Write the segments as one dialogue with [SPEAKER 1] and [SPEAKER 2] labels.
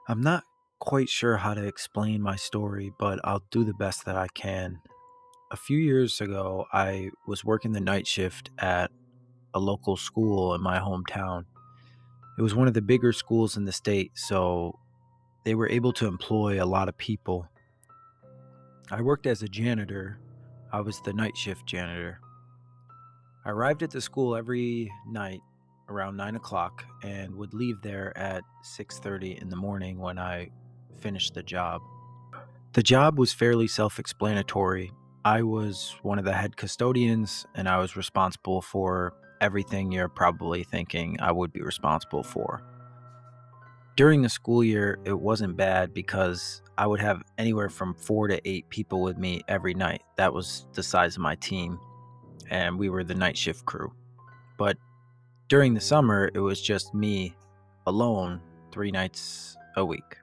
[SPEAKER 1] I'm not quite sure how to explain my story, but I'll do the best that I can. A few years ago, I was working the night shift at a local school in my hometown. It was one of the bigger schools in the state, so they were able to employ a lot of people. I worked as a janitor. I was the night shift janitor. I arrived at the school every night around 9 o'clock and would leave there at 6:30 in the morning when I finished the job. The job was fairly self explanatory. I was one of the head custodians, and I was responsible for everything you're probably thinking I would be responsible for. During the school year, it wasn't bad because I would have anywhere from 4 to 8 people with me every night. That was the size of my team, and we were the night shift crew. But during the summer, it was just me alone 3 nights a week.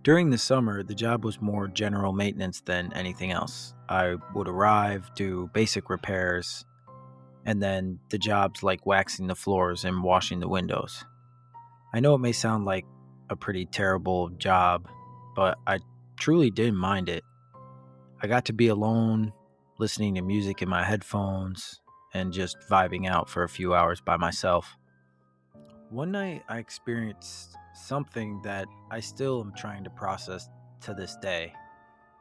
[SPEAKER 1] During the summer, the job was more general maintenance than anything else. I would arrive, do basic repairs, and then the jobs like waxing the floors and washing the windows. I know it may sound like a pretty terrible job, but I truly didn't mind it. I got to be alone, listening to music in my headphones, and just vibing out for a few hours by myself. One night I experienced something that I still am trying to process to this day.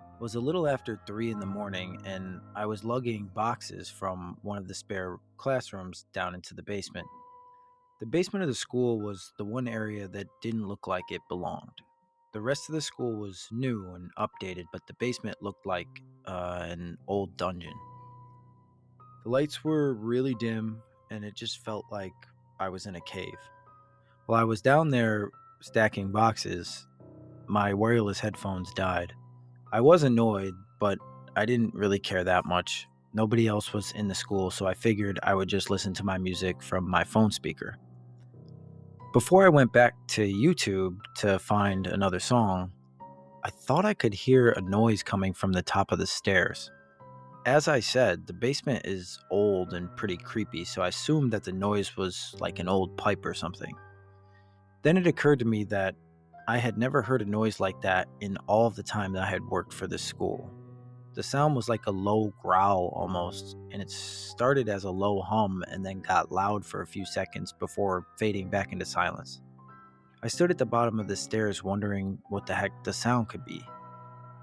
[SPEAKER 1] It was a little after 3 in the morning, and I was lugging boxes from one of the spare classrooms down into the basement. The basement of the school was the one area that didn't look like it belonged. The rest of the school was new and updated, but the basement looked like an old dungeon. The lights were really dim, and it just felt like I was in a cave. While I was down there stacking boxes, my wireless headphones died. I was annoyed, but I didn't really care that much. Nobody else was in the school, so I figured I would just listen to my music from my phone speaker. Before I went back to YouTube to find another song, I thought I could hear a noise coming from the top of the stairs. As I said, the basement is old and pretty creepy, so I assumed that the noise was like an old pipe or something. Then it occurred to me that I had never heard a noise like that in all of the time that I had worked for this school. The sound was like a low growl almost, and it started as a low hum and then got loud for a few seconds before fading back into silence. I stood at the bottom of the stairs wondering what the heck the sound could be.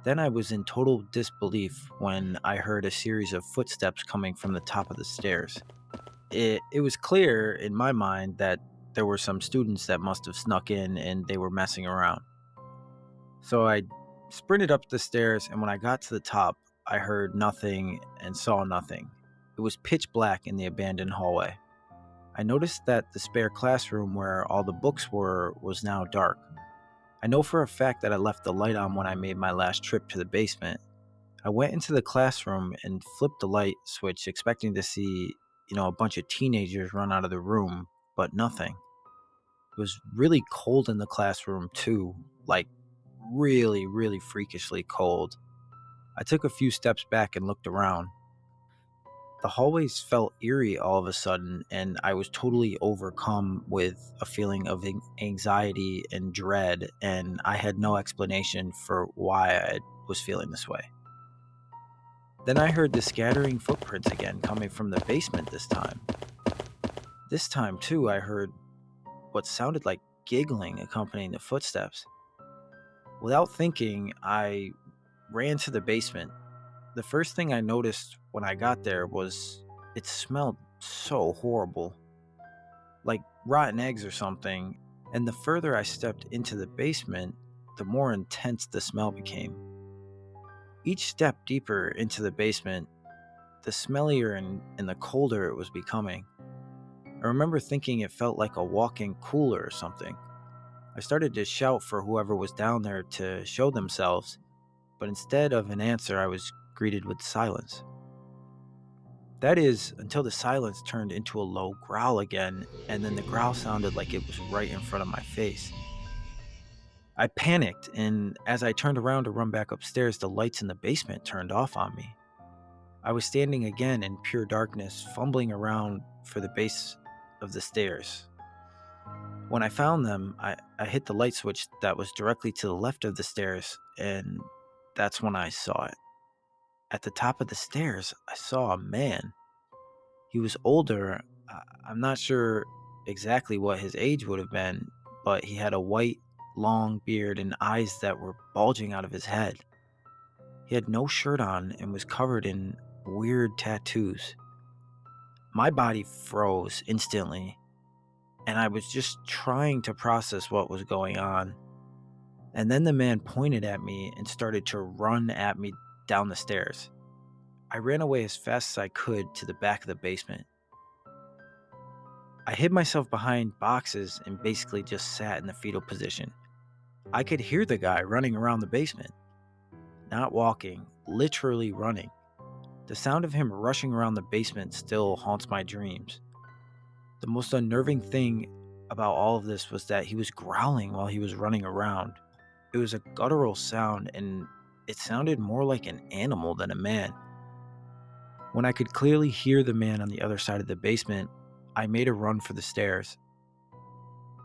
[SPEAKER 1] Then I was in total disbelief when I heard a series of footsteps coming from the top of the stairs. It was clear in my mind that there were some students that must have snuck in and they were messing around. So I sprinted up the stairs, and when I got to the top, I heard nothing and saw nothing. It was pitch black in the abandoned hallway. I noticed that the spare classroom where all the books were was now dark. I know for a fact that I left the light on when I made my last trip to the basement. I went into the classroom and flipped the light switch, expecting to see, a bunch of teenagers run out of the room, but nothing. It was really cold in the classroom, too, like really, really freakishly cold. I took a few steps back and looked around. The hallways felt eerie all of a sudden, and I was totally overcome with a feeling of anxiety and dread, and I had no explanation for why I was feeling this way. Then I heard the scattering footprints again coming from the basement this time. This time, too, I heard what sounded like giggling accompanying the footsteps. Without thinking, I ran to the basement. The first thing I noticed when I got there was it smelled so horrible, like rotten eggs or something. And the further I stepped into the basement, the more intense the smell became. Each step deeper into the basement, the smellier and the colder it was becoming. I remember thinking it felt like a walk-in cooler or something. I started to shout for whoever was down there to show themselves, but instead of an answer, I was greeted with silence. That is, until the silence turned into a low growl again, and then the growl sounded like it was right in front of my face. I panicked, and as I turned around to run back upstairs, the lights in the basement turned off on me. I was standing again in pure darkness, fumbling around for the base of the stairs. When I found them, I hit the light switch that was directly to the left of the stairs, and that's when I saw it. At the top of the stairs, I saw a man. He was older. I'm not sure exactly what his age would have been, but he had a white, long beard and eyes that were bulging out of his head. He had no shirt on and was covered in weird tattoos. My body froze instantly, and I was just trying to process what was going on. And then the man pointed at me and started to run at me down the stairs. I ran away as fast as I could to the back of the basement. I hid myself behind boxes and basically just sat in the fetal position. I could hear the guy running around the basement, not walking, literally running. The sound of him rushing around the basement still haunts my dreams. The most unnerving thing about all of this was that he was growling while he was running around. It was a guttural sound, and it sounded more like an animal than a man. When I could clearly hear the man on the other side of the basement, I made a run for the stairs.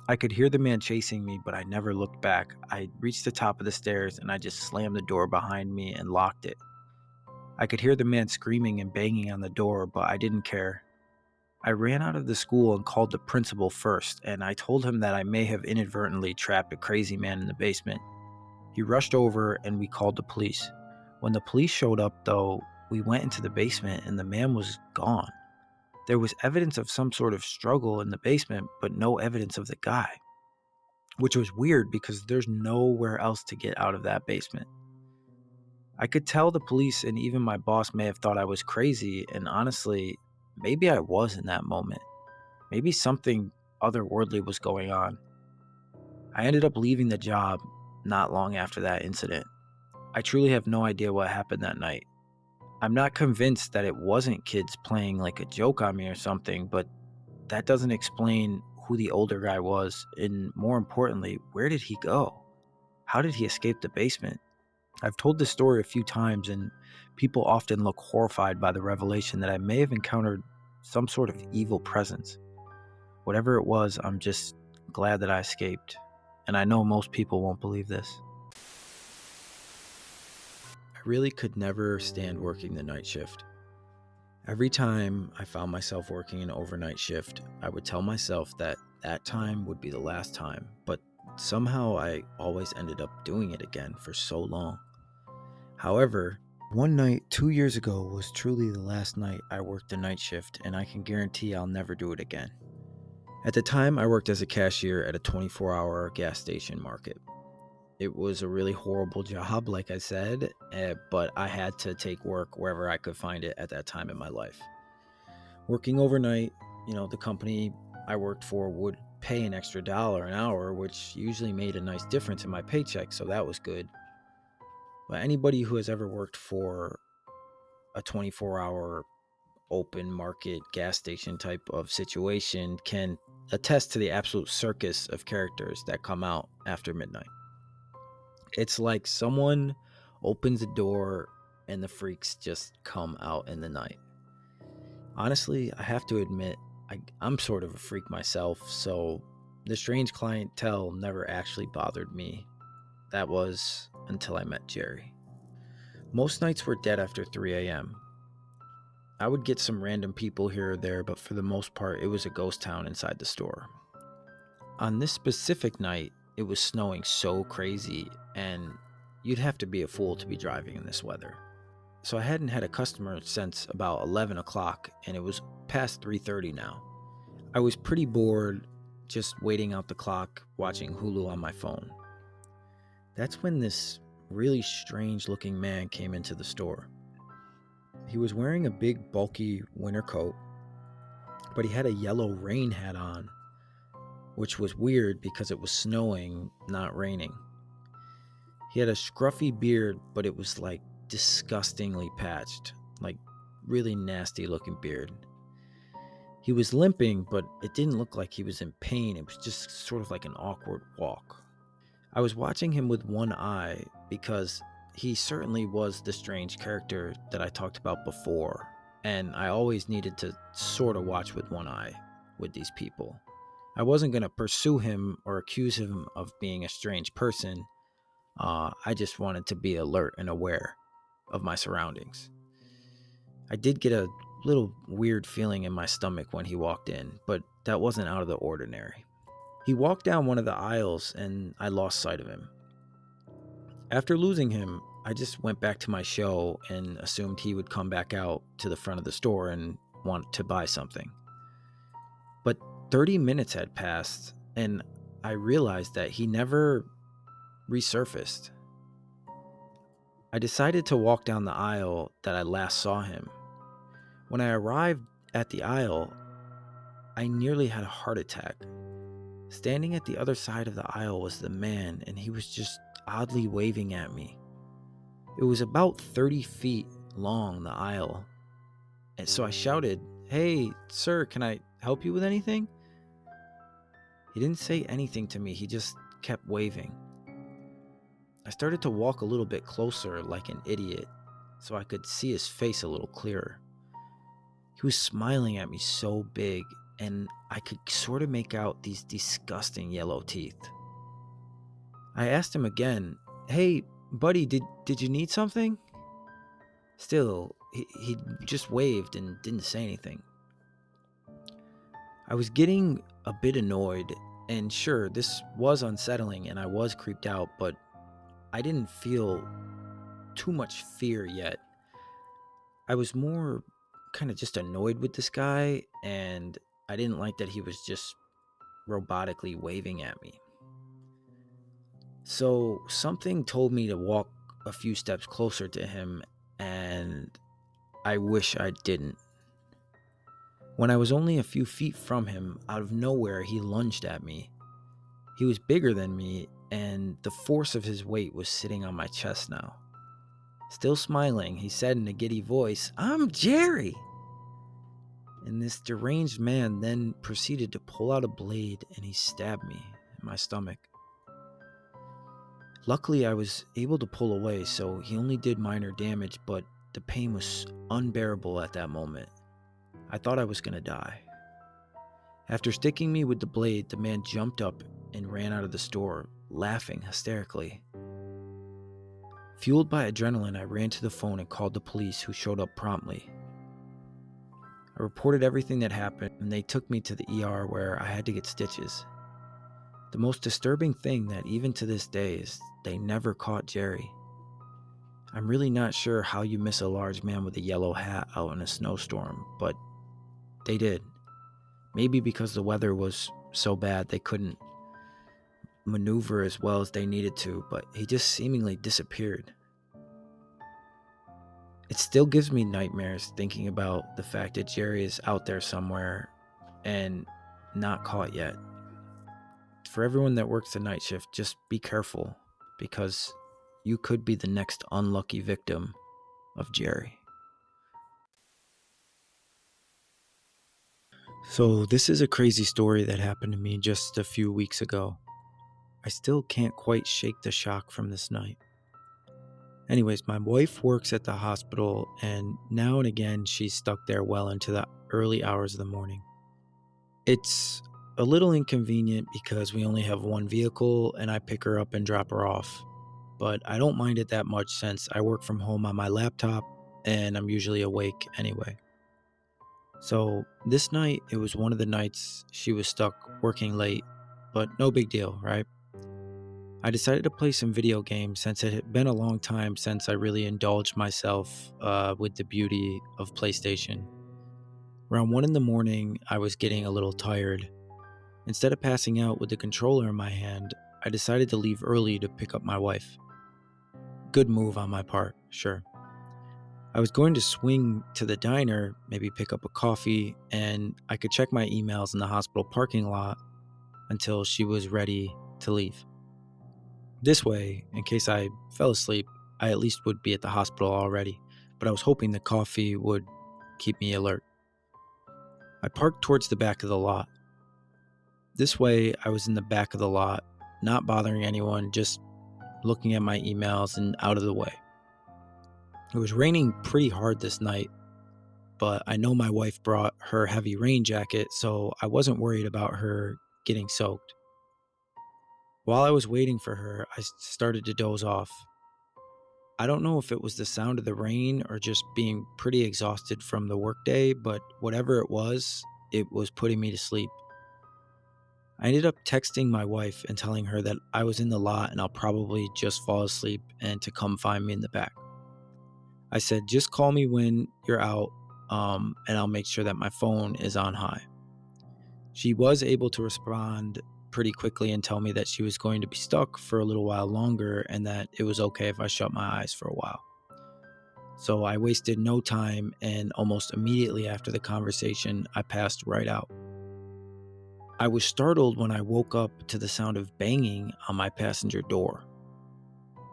[SPEAKER 1] I could hear the man chasing me, but I never looked back. I reached the top of the stairs and I just slammed the door behind me and locked it. I could hear the man screaming and banging on the door, but I didn't care. I ran out of the school and called the principal first, and I told him that I may have inadvertently trapped a crazy man in the basement. He rushed over and we called the police. When the police showed up, though, we went into the basement and the man was gone. There was evidence of some sort of struggle in the basement, but no evidence of the guy, which was weird because there's nowhere else to get out of that basement. I could tell the police and even my boss may have thought I was crazy, and honestly, maybe I was in that moment. Maybe something otherworldly was going on. I ended up leaving the job not long after that incident. I truly have no idea what happened that night. I'm not convinced that it wasn't kids playing like a joke on me or something, but that doesn't explain who the older guy was, and more importantly, where did he go? How did he escape the basement? I've told this story a few times, and people often look horrified by the revelation that I may have encountered some sort of evil presence. Whatever it was, I'm just glad that I escaped, and I know most people won't believe this. I really could never stand working the night shift. Every time I found myself working an overnight shift, I would tell myself that that time would be the last time, but somehow I always ended up doing it again for so long. However, one night 2 years ago was truly the last night I worked the night shift, and I can guarantee I'll never do it again. At the time, I worked as a cashier at a 24-hour gas station market. It was a really horrible job, like I said, but I had to take work wherever I could find it at that time in my life. Working overnight, the company I worked for would pay an extra $1 an hour, which usually made a nice difference in my paycheck, so that was good. But anybody who has ever worked for a 24-hour open market gas station type of situation can attest to the absolute circus of characters that come out after midnight. It's like someone opens a door and the freaks just come out in the night. Honestly, I have to admit, I'm sort of a freak myself, so the strange clientele never actually bothered me. That was until I met Jerry. Most nights were dead after 3 a.m. I would get some random people here or there, but for the most part, it was a ghost town inside the store. On this specific night, it was snowing so crazy, and you'd have to be a fool to be driving in this weather. So I hadn't had a customer since about 11 o'clock, and it was past 3:30 now. I was pretty bored, just waiting out the clock, watching Hulu on my phone. That's when this really strange looking man came into the store. He was wearing a big, bulky winter coat, but he had a yellow rain hat on, which was weird because it was snowing, not raining. He had a scruffy beard, but it was like disgustingly patched, like really nasty looking beard. He was limping, but it didn't look like he was in pain. It was just sort of like an awkward walk. I was watching him with one eye because he certainly was the strange character that I talked about before, and I always needed to sort of watch with one eye with these people. I wasn't going to pursue him or accuse him of being a strange person. I just wanted to be alert and aware of my surroundings. I did get a little weird feeling in my stomach when he walked in, but that wasn't out of the ordinary. He walked down one of the aisles and I lost sight of him. After losing him, I just went back to my show and assumed he would come back out to the front of the store and want to buy something. But 30 minutes had passed and I realized that he never resurfaced. I decided to walk down the aisle that I last saw him. When I arrived at the aisle, I nearly had a heart attack. Standing at the other side of the aisle was the man, and he was just oddly waving at me. It was about 30 feet long, the aisle. And so I shouted, "Hey, sir, can I help you with anything?" He didn't say anything to me, he just kept waving. I started to walk a little bit closer like an idiot so I could see his face a little clearer. He was smiling at me so big, and I could sort of make out these disgusting yellow teeth. I asked him again, "Hey, buddy, did you need something?" Still, he just waved and didn't say anything. I was getting a bit annoyed, and sure, this was unsettling and I was creeped out, but I didn't feel too much fear yet. I was more kind of just annoyed with this guy, and I didn't like that he was just robotically waving at me. So something told me to walk a few steps closer to him, and I wish I didn't. When I was only a few feet from him, out of nowhere, he lunged at me. He was bigger than me, and the force of his weight was sitting on my chest now. Still smiling, he said in a giddy voice, "I'm Jerry!" And this deranged man then proceeded to pull out a blade and he stabbed me in my stomach. Luckily, I was able to pull away, so he only did minor damage, but the pain was unbearable at that moment. I thought I was going to die. After sticking me with the blade, the man jumped up and ran out of the store, laughing hysterically. Fueled by adrenaline, I ran to the phone and called the police, who showed up promptly. I reported everything that happened, and they took me to the ER where I had to get stitches. The most disturbing thing that even to this day is they never caught Jerry. I'm really not sure how you miss a large man with a yellow hat out in a snowstorm, but they did. Maybe because the weather was so bad they couldn't maneuver as well as they needed to, but he just seemingly disappeared. It still gives me nightmares thinking about the fact that Jerry is out there somewhere and not caught yet. For everyone that works the night shift, just be careful, because you could be the next unlucky victim of Jerry. So this is a crazy story that happened to me just a few weeks ago. I still can't quite shake the shock from this night. Anyways, my wife works at the hospital, and now and again she's stuck there well into the early hours of the morning. It's a little inconvenient because we only have one vehicle and I pick her up and drop her off. But I don't mind it that much since I work from home on my laptop and I'm usually awake anyway. So this night, it was one of the nights she was stuck working late, but no big deal, right? I decided to play some video games since it had been a long time since I really indulged myself with the beauty of PlayStation. Around 1 in the morning, I was getting a little tired. Instead of passing out with the controller in my hand, I decided to leave early to pick up my wife. Good move on my part, sure. I was going to swing to the diner, maybe pick up a coffee, and I could check my emails in the hospital parking lot until she was ready to leave. This way, in case I fell asleep, I at least would be at the hospital already, but I was hoping the coffee would keep me alert. I parked towards the back of the lot. This way, I was in the back of the lot, not bothering anyone, just looking at my emails and out of the way. It was raining pretty hard this night, but I know my wife brought her heavy rain jacket, so I wasn't worried about her getting soaked. While I was waiting for her, I started to doze off. I don't know if it was the sound of the rain or just being pretty exhausted from the workday, but whatever it was putting me to sleep. I ended up texting my wife and telling her that I was in the lot and I'll probably just fall asleep and to come find me in the back. I said, just call me when you're out, and I'll make sure that my phone is on high. She was able to respond pretty quickly and tell me that she was going to be stuck for a little while longer and that it was okay if I shut my eyes for a while. So I wasted no time, and almost immediately after the conversation, I passed right out. I was startled when I woke up to the sound of banging on my passenger door.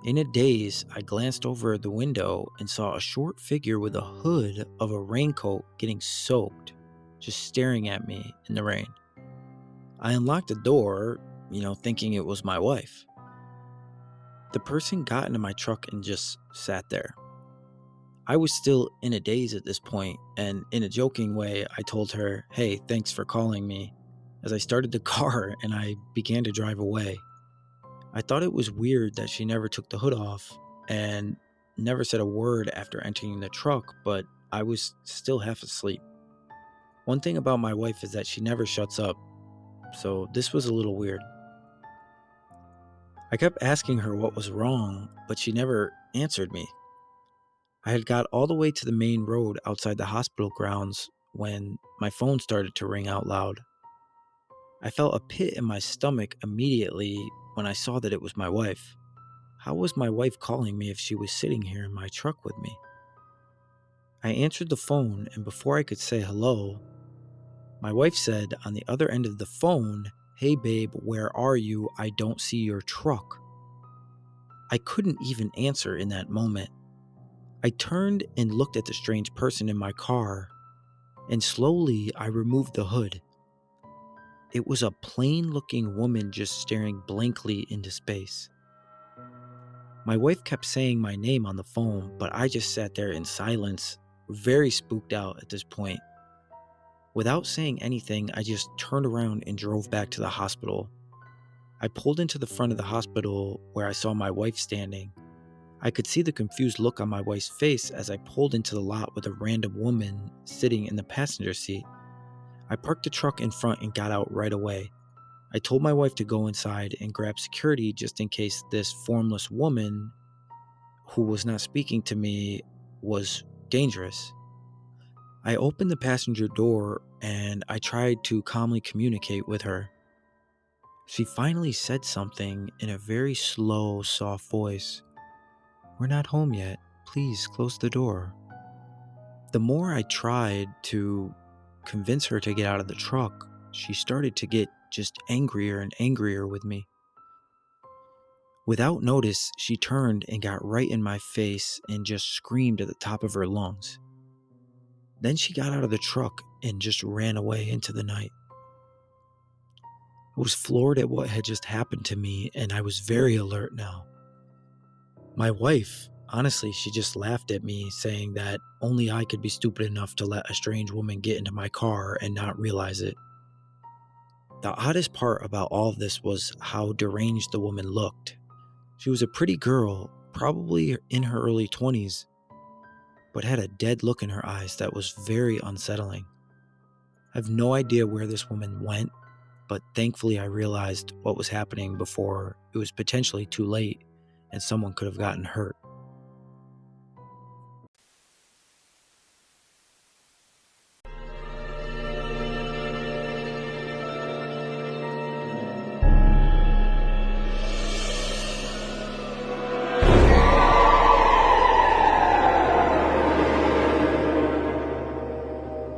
[SPEAKER 1] In a daze, I glanced over the window and saw a short figure with a hood of a raincoat getting soaked, just staring at me in the rain. I unlocked the door, thinking it was my wife. The person got into my truck and just sat there. I was still in a daze at this point, and in a joking way, I told her, "Hey, thanks for calling me," as I started the car and I began to drive away. I thought it was weird that she never took the hood off and never said a word after entering the truck, but I was still half asleep. One thing about my wife is that she never shuts up, so this was a little weird. I kept asking her what was wrong, but she never answered me. I had got all the way to the main road outside the hospital grounds when my phone started to ring out loud. I felt a pit in my stomach immediately when I saw that it was my wife. How was my wife calling me if she was sitting here in my truck with me? I answered the phone, and before I could say hello, my wife said on the other end of the phone, "Hey babe, where are you? I don't see your truck." I couldn't even answer in that moment. I turned and looked at the strange person in my car, and slowly I removed the hood. It was a plain-looking woman just staring blankly into space. My wife kept saying my name on the phone, but I just sat there in silence, very spooked out at this point. Without saying anything, I just turned around and drove back to the hospital. I pulled into the front of the hospital where I saw my wife standing. I could see the confused look on my wife's face as I pulled into the lot with a random woman sitting in the passenger seat. I parked the truck in front and got out right away. I told my wife to go inside and grab security just in case this formless woman, who was not speaking to me, was dangerous. I opened the passenger door and I tried to calmly communicate with her. She finally said something in a very slow, soft voice. "We're not home yet. Please close the door." The more I tried to convince her to get out of the truck, she started to get just angrier and angrier with me. Without notice, she turned and got right in my face and just screamed at the top of her lungs. Then she got out of the truck and just ran away into the night. I was floored at what had just happened to me, and I was very alert now. My wife, honestly, she just laughed at me, saying that only I could be stupid enough to let a strange woman get into my car and not realize it. The oddest part about all of this was how deranged the woman looked. She was a pretty girl, probably in her early 20s, but had a dead look in her eyes that was very unsettling. I have no idea where this woman went, but thankfully I realized what was happening before it was potentially too late and someone could have gotten hurt.